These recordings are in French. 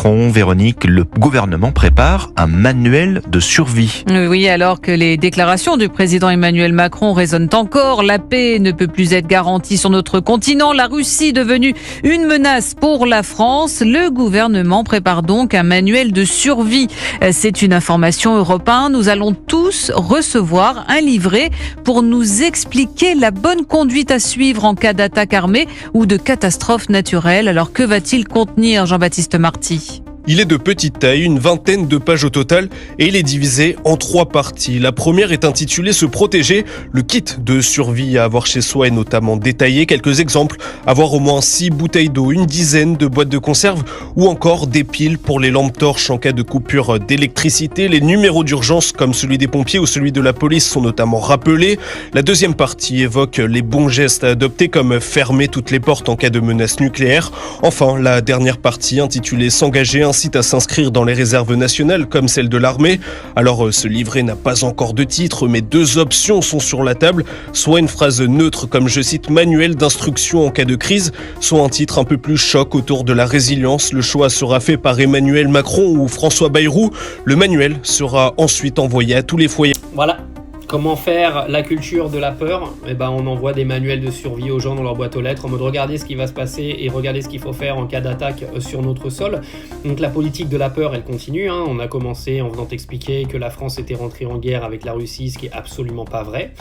Macron. Véronique, le gouvernement prépare un manuel de survie. Oui, alors que les déclarations du président Emmanuel Macron résonnent encore, la paix ne peut plus être garantie sur notre continent, la Russie devenue une menace pour la France. Le gouvernement prépare donc un manuel de survie. C'est une information Europe 1. Nous allons tous recevoir un livret pour nous expliquer la bonne conduite à suivre en cas d'attaque armée ou de catastrophe naturelle. Alors que va-t-il contenir, Jean-Baptiste Marty ? Il est de petite taille, une vingtaine de pages au total, et il est divisé en 3 parties. La première est intitulée « Se protéger ». Le kit de survie à avoir chez soi est notamment détaillé. Quelques exemples, avoir au moins 6 bouteilles d'eau, une dizaine de boîtes de conserve ou encore des piles pour les lampes torches en cas de coupure d'électricité. Les numéros d'urgence comme celui des pompiers ou celui de la police sont notamment rappelés. La deuxième partie évoque les bons gestes à adopter comme fermer toutes les portes en cas de menace nucléaire. Enfin, la dernière partie intitulée « S'engager » incite à s'inscrire dans les réserves nationales comme celle de l'armée. Alors ce livret n'a pas encore de titre, mais 2 options sont sur la table, soit une phrase neutre comme je cite manuel d'instruction en cas de crise, soit un titre un peu plus choc autour de la résilience. Le choix sera fait par Emmanuel Macron ou François Bayrou. Le manuel sera ensuite envoyé à tous les foyers. Voilà. Comment faire la culture de la peur ? On envoie des manuels de survie aux gens dans leur boîte aux lettres en mode regardez ce qui va se passer et regardez ce qu'il faut faire en cas d'attaque sur notre sol. Donc la politique de la peur, elle continue. On a commencé en venant t'expliquer que la France était rentrée en guerre avec la Russie, ce qui est absolument pas vrai.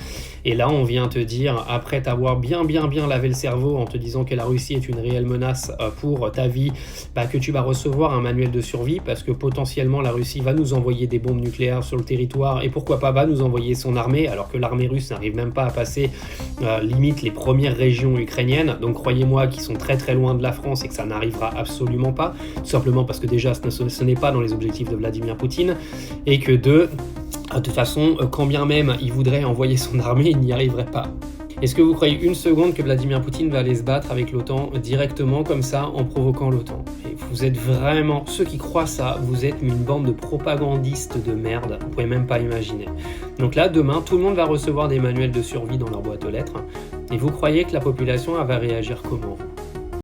Et là, on vient te dire, après t'avoir bien lavé le cerveau en te disant que la Russie est une réelle menace pour ta vie, que tu vas recevoir un manuel de survie parce que potentiellement la Russie va nous envoyer des bombes nucléaires sur le territoire et pourquoi pas va nous envoyer son armée, alors que l'armée russe n'arrive même pas à passer limite les premières régions ukrainiennes. Donc croyez-moi qu'ils sont très loin de la France et que ça n'arrivera absolument pas, tout simplement parce que déjà ce n'est pas dans les objectifs de Vladimir Poutine et que de toute façon, quand bien même il voudrait envoyer son armée, il n'y arriverait pas. Est-ce que vous croyez une seconde que Vladimir Poutine va aller se battre avec l'OTAN directement comme ça en provoquant l'OTAN ? Et vous êtes vraiment, ceux qui croient ça, vous êtes une bande de propagandistes de merde, vous pouvez même pas imaginer. Donc là, demain, tout le monde va recevoir des manuels de survie dans leur boîte aux lettres. Et vous croyez que la population elle va réagir comment ?